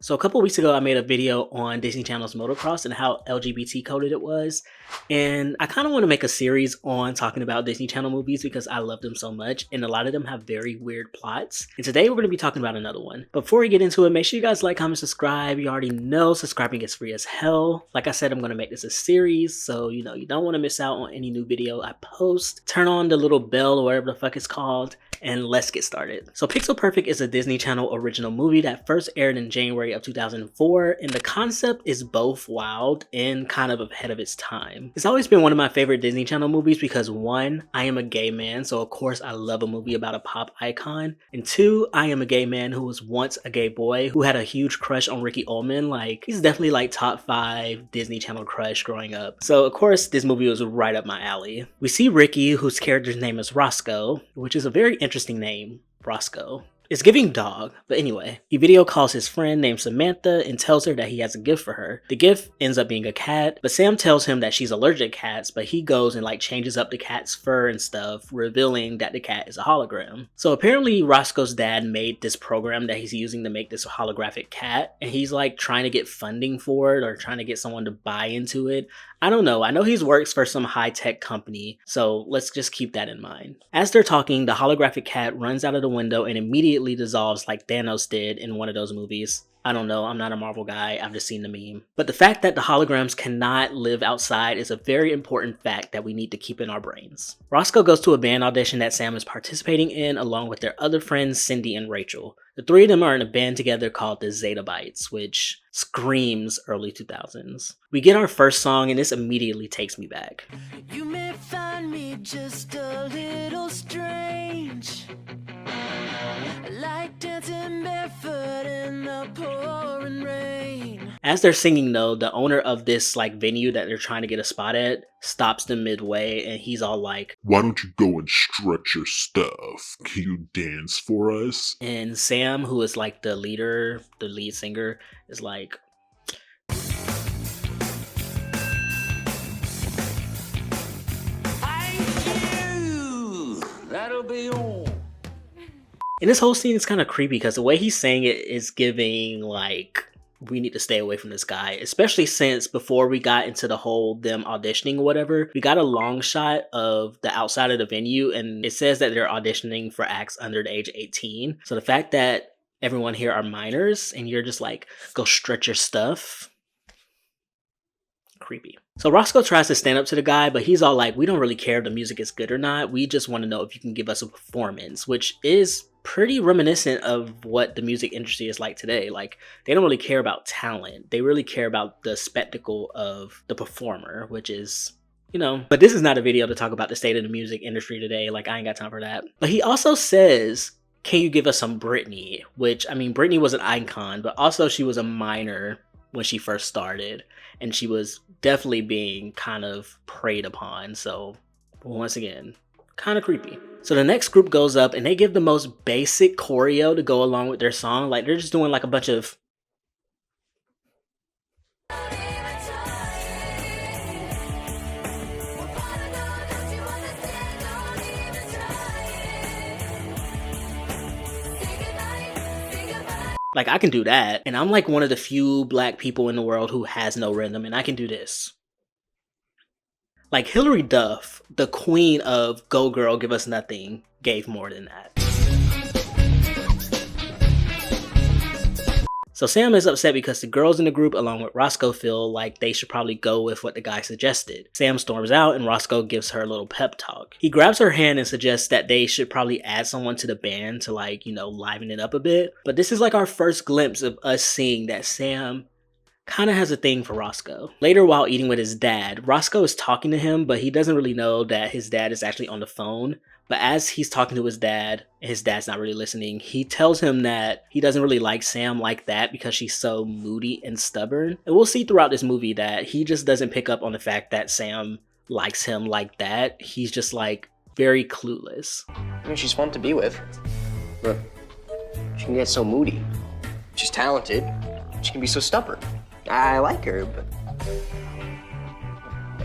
So a couple weeks ago, I made a video on Disney Channel's Motocross and how LGBT coded it was. And I kind of want to make a series on talking about Disney Channel movies because I love them so much and a lot of them have very weird plots. And today we're going to be talking about another one. But before we get into it, make sure you guys like, comment, subscribe. You already know subscribing is free as hell. Like I said, I'm going to make this a series, so you don't want to miss out on any new video I post. Turn on the little bell or whatever the fuck it's called. And let's get started. So Pixel Perfect is a Disney Channel original movie that first aired in January of 2004, and the concept is both wild and kind of ahead of its time. It's always been one of my favorite Disney Channel movies because 1, I am a gay man, so of course I love a movie about a pop icon, and 2, I am a gay man who was once a gay boy who had a huge crush on Ricky Ullman. Like, he's definitely like top 5 Disney Channel crush growing up. So of course this movie was right up my alley. We see Ricky, whose character's name is Roscoe, which is a very interesting name, Roscoe. It's giving dog, but anyway, he video calls his friend named Samantha and tells her that he has a gift for her. The gift ends up being a cat, but Sam tells him that she's allergic to cats, but he goes and like changes up the cat's fur and stuff, revealing that the cat is a hologram. So apparently Roscoe's dad made this program that he's using to make this holographic cat, and he's like trying to get funding for it or trying to get someone to buy into it. I don't know. I know he works for some high-tech company, so let's just keep that in mind. As they're talking, the holographic cat runs out of the window and immediately dissolves like Thanos did in one of those movies. I don't know, I'm not a Marvel guy, I've just seen the meme. But the fact that the holograms cannot live outside is a very important fact that we need to keep in our brains. Roscoe goes to a band audition that Sam is participating in along with their other friends Cindy and Rachel. The 3 of them are in a band together called the Zettabytes, which screams early 2000s. We get our first song and this immediately takes me back. You may find me just a little strange, like dancing barefoot in the pouring rain. As they're singing though, the owner of this like venue that they're trying to get a spot at stops them midway and he's all like, "Why don't you go and stretch your stuff? Can you dance for us?" And Sam, who is like the lead singer, is like, "That'll be all." And this whole scene is kind of creepy because the way he's saying it is giving like, we need to stay away from this guy, especially since before we got into the whole them auditioning or whatever, we got a long shot of the outside of the venue and it says that they're auditioning for acts under the age of 18. So the fact that everyone here are minors and you're just like, go stretch your stuff. Creepy. So Roscoe tries to stand up to the guy, but he's all like, we don't really care if the music is good or not. We just want to know if you can give us a performance, which is pretty reminiscent of what the music industry is like today. Like, they don't really care about talent. They really care about the spectacle of the performer, which is, but this is not a video to talk about the state of the music industry today. Like, I ain't got time for that. But he also says, can you give us some Britney? Which, I mean, Britney was an icon, but also she was a minor when she first started. And she was definitely being kind of preyed upon. So, once again, kind of creepy. So the next group goes up and they give the most basic choreo to go along with their song. Like, they're just doing like a bunch of... Like, I can do that. And I'm like one of the few black people in the world who has no rhythm, and I can do this. Like, Hilary Duff, the queen of Go Girl, Give Us Nothing, gave more than that. So Sam is upset because the girls in the group, along with Roscoe, feel like they should probably go with what the guy suggested. Sam storms out and Roscoe gives her a little pep talk. He grabs her hand and suggests that they should probably add someone to the band to like, liven it up a bit. But this is like our first glimpse of us seeing that Sam kind of has a thing for Roscoe. Later, while eating with his dad, Roscoe is talking to him, but he doesn't really know that his dad is actually on the phone. But as he's talking to his dad's not really listening, he tells him that he doesn't really like Sam like that because she's so moody and stubborn. And we'll see throughout this movie that he just doesn't pick up on the fact that Sam likes him like that. He's just like very clueless. I mean, she's fun to be with, but she can get so moody. She's talented. She can be so stubborn. I like her, but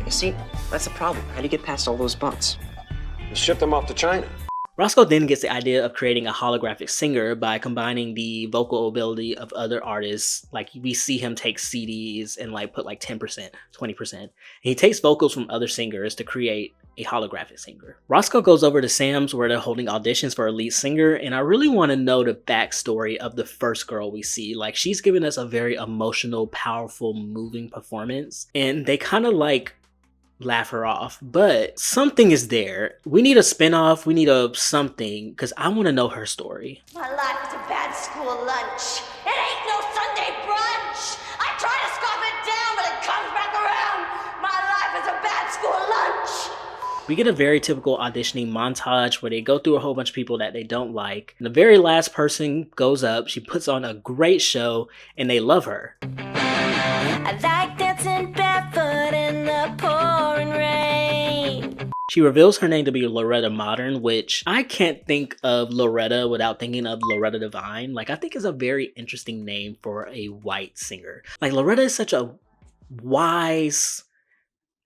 you see, that's the problem. How do you get past all those bumps? You shipped them off to China. Roscoe then gets the idea of creating a holographic singer by combining the vocal ability of other artists. Like we see him take CDs and like put like 10%, 20%. And he takes vocals from other singers to create a holographic singer. Roscoe goes over to Sam's where they're holding auditions for a lead singer, and I really want to know the backstory of the first girl we see. Like she's giving us a very emotional, powerful, moving performance, and they kind of like laugh her off, but something is there. We need a spinoff, we need a something, because I want to know her story. My life is a bad school lunch. It ain't no Sunday brunch. I try to scoff it down, but it comes back around. My life is a bad school lunch. We get a very typical auditioning montage where they go through a whole bunch of people that they don't like. And the very last person goes up, she puts on a great show, and they love her. I like dancing barefoot in the pouring rain. She reveals her name to be Loretta Modern, which I can't think of Loretta without thinking of Loretta Devine. Like, I think is a very interesting name for a white singer. Like, Loretta is such a wise,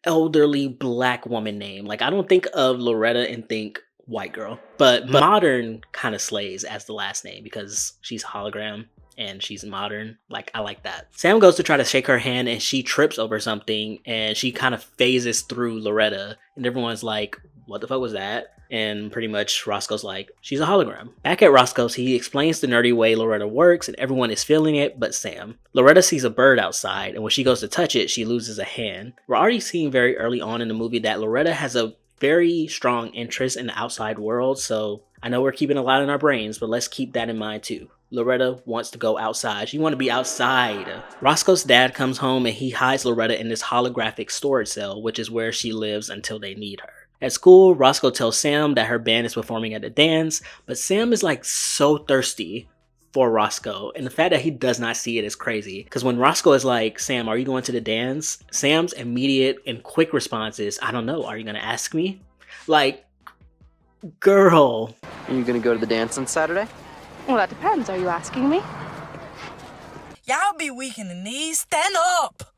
elderly black woman name. Like, I don't think of Loretta and think white girl. But Modern kind of slays as the last name because she's hologram and she's modern. Like, I like that. Sam goes to try to shake her hand and she trips over something and she kind of phases through Loretta and everyone's like, what the fuck was that? And pretty much Roscoe's like, she's a hologram. Back at Roscoe's, he explains the nerdy way Loretta works and everyone is feeling it but Sam. Loretta sees a bird outside and when she goes to touch it, she loses a hand. We're already seeing very early on in the movie that Loretta has a very strong interest in the outside world, so I know we're keeping a lot in our brains, but let's keep that in mind too. Loretta wants to go outside. She wants to be outside. Roscoe's dad comes home and he hides Loretta in this holographic storage cell, which is where she lives until they need her. At school, Roscoe tells Sam that her band is performing at the dance, but Sam is like so thirsty for Roscoe, and the fact that he does not see it is crazy. Because when Roscoe is like, Sam, are you going to the dance? Sam's immediate and quick response is, I don't know, are you gonna ask me? Like, girl. Are you gonna go to the dance on Saturday? Well, that depends. Are you asking me? Y'all be weak in the knees. Stand up!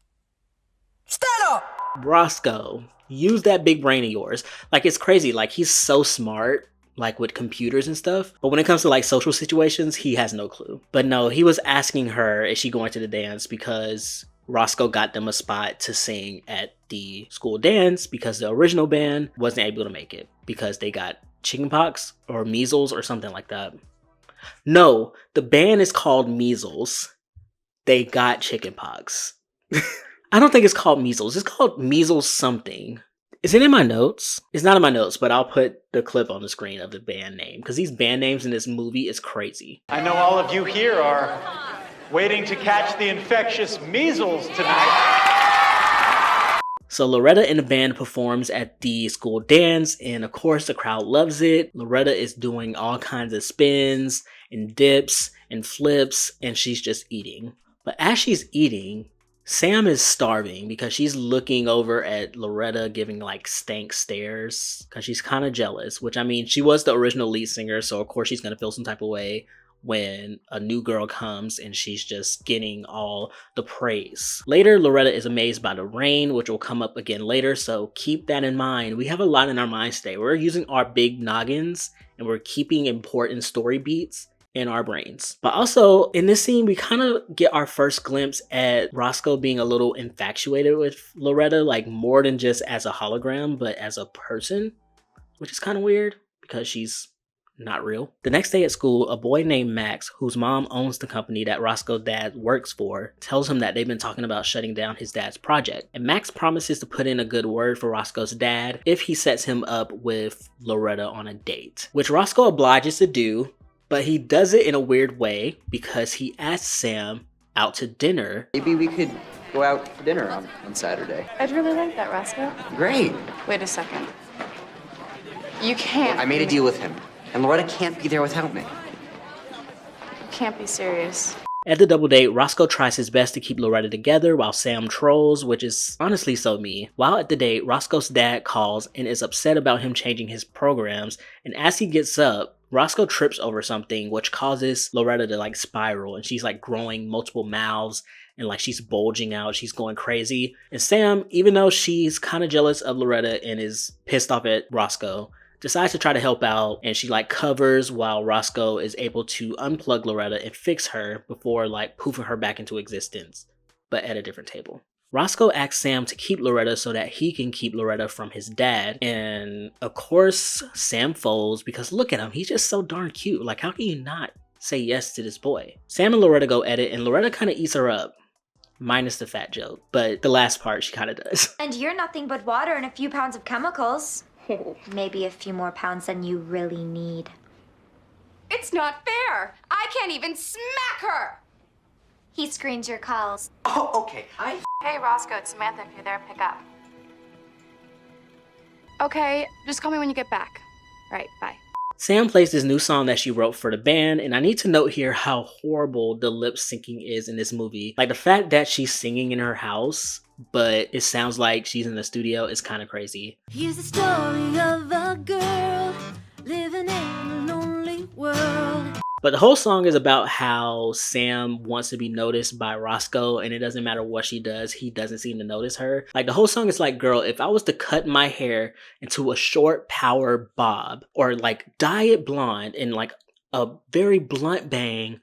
Stand up! Roscoe, use that big brain of yours. Like, it's crazy. Like, he's so smart, like with computers and stuff. But when it comes to like social situations, he has no clue. But no, he was asking her, is she going to the dance? Because Roscoe got them a spot to sing at the school dance because the original band wasn't able to make it because they got chickenpox or measles or something like that. No, the band is called Measles. They got chickenpox. I don't think it's called measles. It's called measles something. Is it in my notes? It's not in my notes, but I'll put the clip on the screen of the band name because these band names in this movie is crazy. I know all of you here are waiting to catch the infectious measles tonight. So Loretta and the band performs at the school dance, and of course the crowd loves it. Loretta is doing all kinds of spins and dips and flips, and she's just eating. But as she's eating, Sam is starving because she's looking over at Loretta giving like stank stares because she's kind of jealous, which I mean, she was the original lead singer, so of course she's going to feel some type of way when a new girl comes and she's just getting all the praise. Later, Loretta is amazed by the rain, which will come up again later, so keep that in mind. We have a lot in our minds today. We're using our big noggins and we're keeping important story beats in our brains. But also, in this scene, we kind of get our first glimpse at Roscoe being a little infatuated with Loretta, like more than just as a hologram, but as a person, which is kind of weird because she's not real. The next day at school, a boy named Max, whose mom owns the company that Roscoe's dad works for, tells him that they've been talking about shutting down his dad's project. And Max promises to put in a good word for Roscoe's dad if he sets him up with Loretta on a date, which Roscoe obliges to do, but he does it in a weird way because he asks Sam out to dinner. Maybe we could go out for dinner on Saturday. I'd really like that, Roscoe. Great. Wait a second. You can't. I made a deal with him, and Loretta can't be there without me. You can't be serious. At the double date, Roscoe tries his best to keep Loretta together while Sam trolls, which is honestly so me. While at the date, Roscoe's dad calls and is upset about him changing his programs, and as he gets up, Roscoe trips over something, which causes Loretta to like spiral, and she's like growing multiple mouths and like she's bulging out, she's going crazy. And Sam, even though she's kind of jealous of Loretta and is pissed off at Roscoe, decides to try to help out, and she like covers while Roscoe is able to unplug Loretta and fix her before like poofing her back into existence, but at a different table. Roscoe asks Sam to keep Loretta so that he can keep Loretta from his dad, and of course Sam folds because look at him, he's just so darn cute. Like, how can you not say yes to this boy? Sam and Loretta go at it, and Loretta kind of eats her up, minus the fat joke, but the last part she kind of does. And you're nothing but water and a few pounds of chemicals. Maybe a few more pounds than you really need. It's not fair. I can't even smack her. He screens your calls. Oh, okay. Hey, Roscoe, it's Samantha. If you're there, pick up. Okay, just call me when you get back. All right, bye. Sam plays this new song that she wrote for the band, and I need to note here how horrible the lip syncing is in this movie. Like, the fact that she's singing in her house, but it sounds like she's in the studio is kind of crazy. Here's the story of a girl living in a lonely world. But the whole song is about how Sam wants to be noticed by Roscoe, and it doesn't matter what she does, he doesn't seem to notice her. Like, the whole song is like, girl, if I was to cut my hair into a short power bob, or like dye it blonde and like a very blunt bang,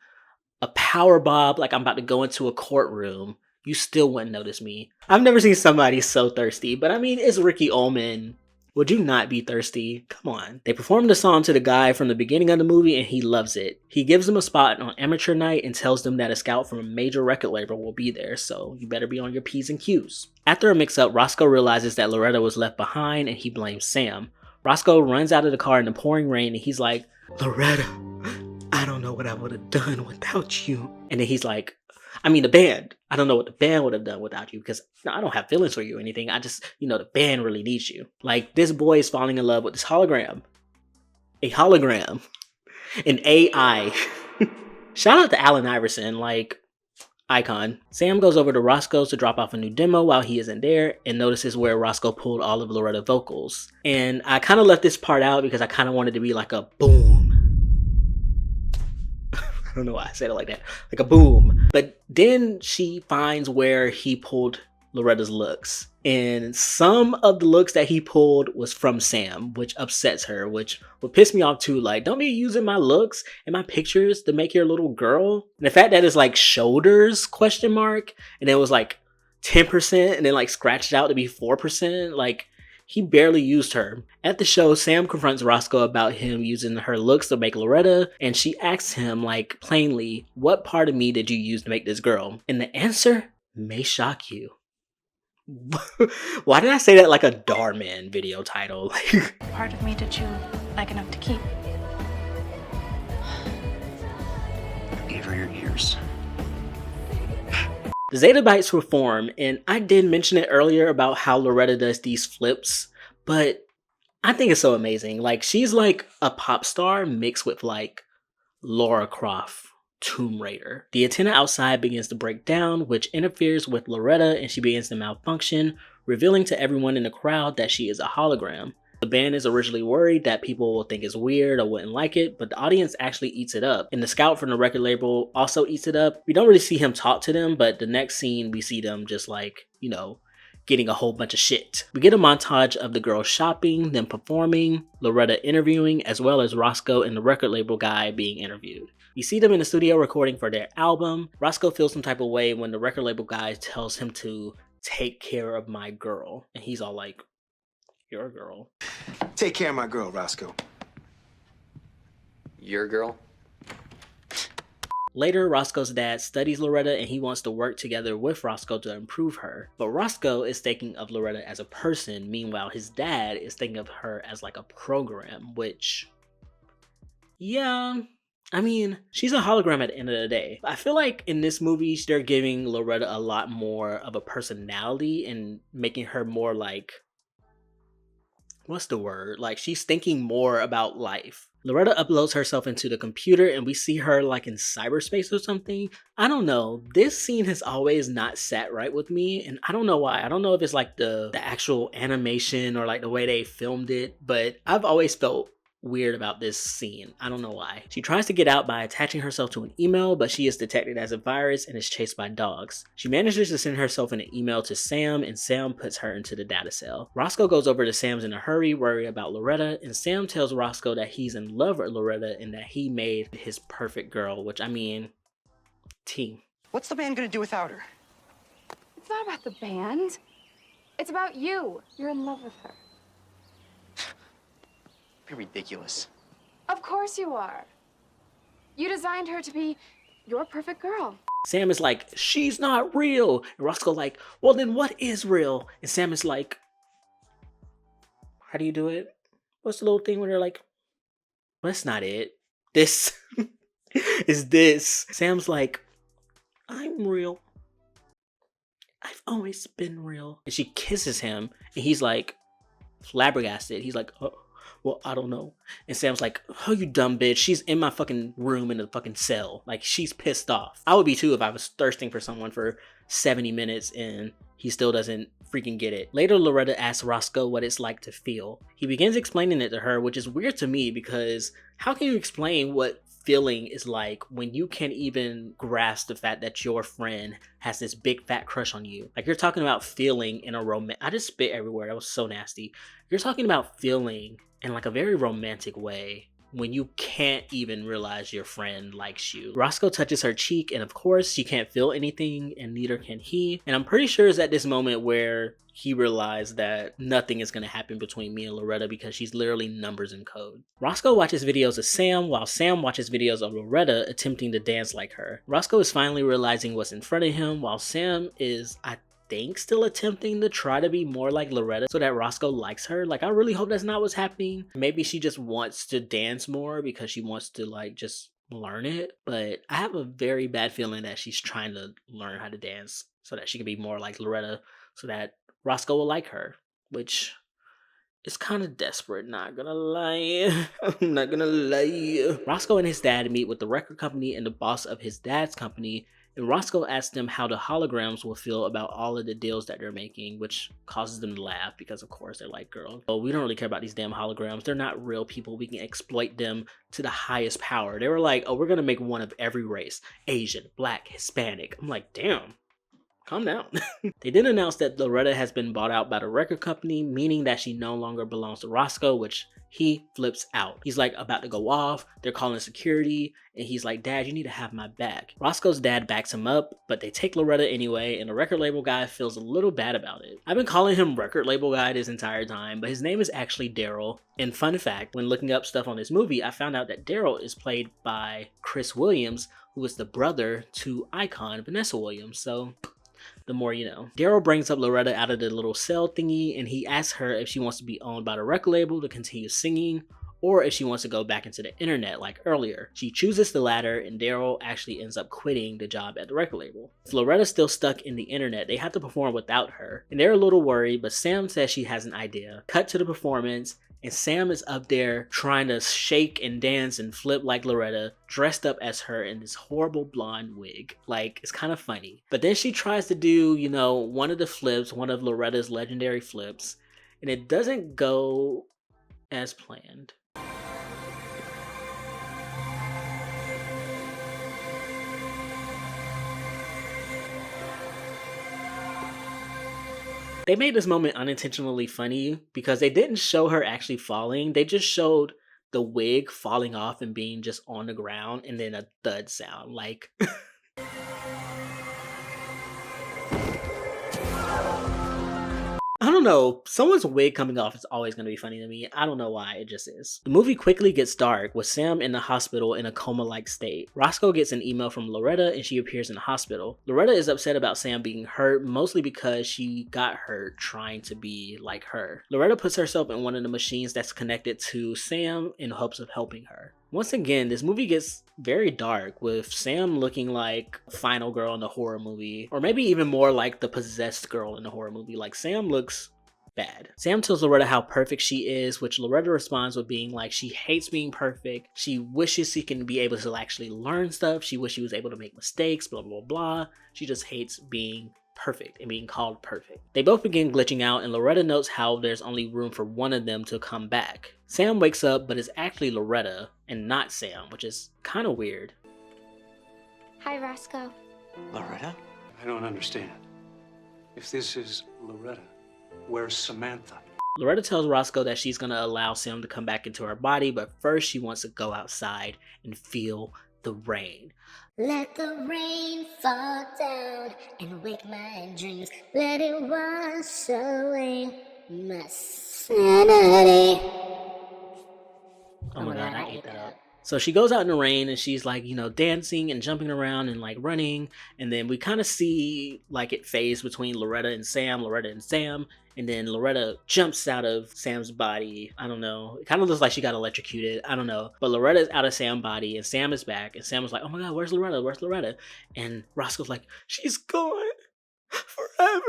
a power bob, like I'm about to go into a courtroom, you still wouldn't notice me. I've never seen somebody so thirsty, but I mean, it's Ricky Ullman. Would you not be thirsty? Come on. They perform the song to the guy from the beginning of the movie and he loves it. He gives them a spot on amateur night and tells them that a scout from a major record label will be there, so you better be on your P's and Q's. After a mix-up, Roscoe realizes that Loretta was left behind and he blames Sam. Roscoe runs out of the car in the pouring rain and he's like, Loretta, I don't know what I would have done without you. And then he's like, I mean the band. I don't know what the band would have done without you because I don't have feelings for you or anything. I just, the band really needs you. Like, this boy is falling in love with this hologram. A hologram. An AI. Shout out to Allen Iverson, like, icon. Sam goes over to Roscoe's to drop off a new demo while he isn't there and notices where Roscoe pulled all of Loretta's vocals. And I kind of left this part out because I kind of wanted to be like a boom. I don't know why I said it like that. Like a boom. But then she finds where he pulled Loretta's looks. And some of the looks that he pulled was from Sam, which upsets her, which would piss me off too. Like, don't be using my looks and my pictures to make your little girl. And the fact that it's like shoulders, ? And it was like 10% and then like scratched out to be 4%. Like, he barely used her. At the show, Sam confronts Roscoe about him using her looks to make Loretta, and she asks him, like, plainly, what part of me did you use to make this girl? And the answer may shock you. Why did I say that like a Darman video title? What part of me did you like enough to keep? I gave her your ears. The Zeta Bites perform, and I did mention it earlier about how Loretta does these flips, but I think it's so amazing. Like, she's like a pop star mixed with like Lara Croft, Tomb Raider. The antenna outside begins to break down, which interferes with Loretta and she begins to malfunction, revealing to everyone in the crowd that she is a hologram. The band is originally worried that people will think it's weird or wouldn't like it, but the audience actually eats it up. And the scout from the record label also eats it up. We don't really see him talk to them, but the next scene we see them just like, getting a whole bunch of shit. We get a montage of the girls shopping, them performing, Loretta interviewing, as well as Roscoe and the record label guy being interviewed. We see them in the studio recording for their album. Roscoe feels some type of way when the record label guy tells him to take care of my girl. And he's all like, your girl. Take care of my girl, Roscoe. Your girl? Later, Roscoe's dad studies Loretta and he wants to work together with Roscoe to improve her. But Roscoe is thinking of Loretta as a person, meanwhile his dad is thinking of her as like a program, which, yeah, I mean, she's a hologram at the end of the day. I feel like in this movie, they're giving Loretta a lot more of a personality and making her more like, what's the word? Like, she's thinking more about life. Loretta uploads herself into the computer and we see her like in cyberspace or something. I don't know. This scene has always not sat right with me and I don't know why. I don't know if it's like the actual animation or like the way they filmed it, but I've always felt weird about this scene. I don't know why. She tries to get out by attaching herself to an email, but she is detected as a virus and is chased by dogs. She manages to send herself in an email to Sam, and Sam puts her into the data cell. Roscoe goes over to Sam's in a hurry, worried about Loretta, and Sam tells Roscoe that he's in love with Loretta and that he made his perfect girl, which I mean, T. What's the band gonna do without her? It's not about the band. It's about you. You're in love with her. You're ridiculous. Of course you are. You designed her to be your perfect girl. Sam is like, she's not real. And Roscoe like, well then what is real? And Sam is like, how do you do it? What's the little thing where they're like, well, that's not it. This is this. Sam's like, I'm real. I've always been real. And she kisses him and he's like flabbergasted. He's like, oh. Well, I don't know. And Sam's like, oh, you dumb bitch. She's in my fucking room in the fucking cell. Like, she's pissed off. I would be too if I was thirsting for someone for 70 minutes and he still doesn't freaking get it. Later, Loretta asks Roscoe what it's like to feel. He begins explaining it to her, which is weird to me because how can you explain what feeling is like when you can't even grasp the fact that your friend has this big fat crush on you? Like, you're talking about feeling in a I just spit everywhere. That was so nasty. You're talking about feeling in like a very romantic way when you can't even realize your friend likes you. Roscoe touches her cheek, and of course she can't feel anything, and neither can he. And I'm pretty sure it's at this moment where he realized that nothing is going to happen between me and Loretta because she's literally numbers and code. Roscoe watches videos of Sam while Sam watches videos of Loretta attempting to dance like her. Roscoe is finally realizing what's in front of him while Sam is, I think, still attempting to try to be more like Loretta so that Roscoe likes her. Like, I really hope that's not what's happening. Maybe she just wants to dance more because she wants to like just learn it. But I have a very bad feeling that she's trying to learn how to dance so that she can be more like Loretta so that Roscoe will like her, which is kind of desperate, not gonna lie. I'm not gonna lie. Roscoe and his dad meet with the record company and the boss of his dad's company, and Roscoe asks them how the holograms will feel about all of the deals that they're making, which causes them to laugh because of course they're like, girl, oh, we don't really care about these damn holograms. They're not real people. We can exploit them to the highest power. They were like, oh, we're gonna make one of every race. Asian, black, Hispanic. I'm like, damn. Calm down. They then announced that Loretta has been bought out by the record company, meaning that she no longer belongs to Roscoe, which he flips out. He's like about to go off. They're calling security, and he's like, Dad, you need to have my back. Roscoe's dad backs him up, but they take Loretta anyway, and the record label guy feels a little bad about it. I've been calling him record label guy this entire time, but his name is actually Daryl. And fun fact, when looking up stuff on this movie, I found out that Daryl is played by Chris Williams, who is the brother to icon Vanessa Williams. So the more you know. Daryl brings up Loretta out of the little cell thingy, and he asks her if she wants to be owned by the record label to continue singing, or if she wants to go back into the internet like earlier. She chooses the latter, and Daryl actually ends up quitting the job at the record label. If Loretta's still stuck in the internet, they have to perform without her, and they're a little worried, but Sam says she has an idea. Cut to the performance, and Sam is up there trying to shake and dance and flip like Loretta, dressed up as her in this horrible blonde wig. Like, it's kind of funny. But then she tries to do, you know, one of the flips, one of Loretta's legendary flips, and it doesn't go as planned. They made this moment unintentionally funny because they didn't show her actually falling. They just showed the wig falling off and being just on the ground and then a thud sound. Like, I don't know, someone's wig coming off is always going to be funny to me. I don't know why, it just is. The movie quickly gets dark with Sam in the hospital in a coma-like state. Roscoe gets an email from Loretta and she appears in the hospital. Loretta is upset about Sam being hurt, mostly because she got hurt trying to be like her. Loretta puts herself in one of the machines that's connected to Sam in hopes of helping her. Once again, this movie gets very dark with Sam looking like the final girl in the horror movie, or maybe even more like the possessed girl in the horror movie. Like, Sam looks bad. Sam tells Loretta how perfect she is, which Loretta responds with being like she hates being perfect. She wishes she can be able to actually learn stuff. She wishes she was able to make mistakes, blah, blah, blah. She just hates being perfect and being called perfect. They both begin glitching out, and Loretta notes how there's only room for one of them to come back. Sam wakes up, but it's actually Loretta and not Sam, which is kind of weird. Hi, Roscoe. Loretta? I don't understand. If this is Loretta, where's Samantha? Loretta tells Roscoe that she's going to allow Sam to come back into her body, but first she wants to go outside and feel the rain. Let the rain fall down and wake my dreams. Let it wash away my sanity. Oh my god, I ate that up. So she goes out in the rain and she's like, you know, dancing and jumping around and like running. And then we kind of see like it fades between Loretta and Sam. And then Loretta jumps out of Sam's body. I don't know. It kind of looks like she got electrocuted. I don't know. But Loretta's out of Sam's body and Sam is back. And Sam was like, oh my god, where's Loretta? Where's Loretta? And Roscoe's like, she's gone forever.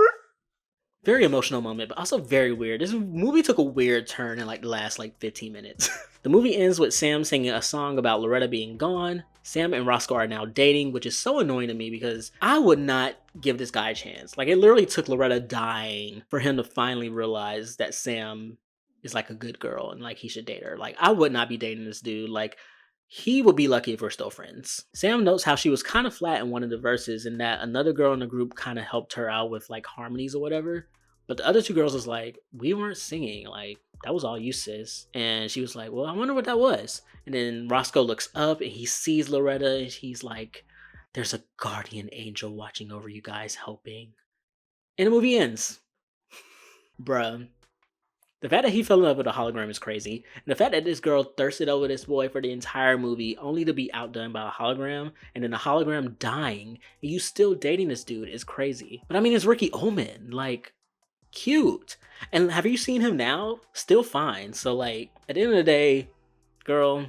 Very emotional moment, but also very weird. This movie took a weird turn in like the last like 15 minutes. The movie ends with Sam singing a song about Loretta being gone. Sam and Roscoe are now dating, which is so annoying to me because I would not give this guy a chance. Like, it literally took Loretta dying for him to finally realize that Sam is like a good girl and like he should date her. Like, I would not be dating this dude. Like, he would be lucky if we're still friends. Sam notes how she was kind of flat in one of the verses and that another girl in the group kind of helped her out with like harmonies or whatever. But the other two girls was like, we weren't singing, like, that was all you, sis. And she was like, well, I wonder what that was. And then Roscoe looks up and he sees Loretta and he's like, there's a guardian angel watching over you guys, helping. And the movie ends. Bruh. The fact that he fell in love with a hologram is crazy. And the fact that this girl thirsted over this boy for the entire movie only to be outdone by a hologram and then the hologram dying and you still dating this dude is crazy. But I mean, it's Ricky Ullman. Like, cute. And have you seen him now? Still fine. So like at the end of the day, girl,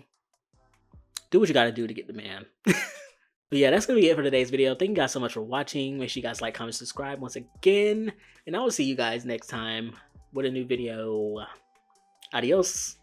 do what you gotta do to get the man. But yeah, that's gonna be it for today's video. Thank you guys so much for watching. Make sure you guys like, comment, subscribe once again, and I will see you guys next time with a new video. Adios.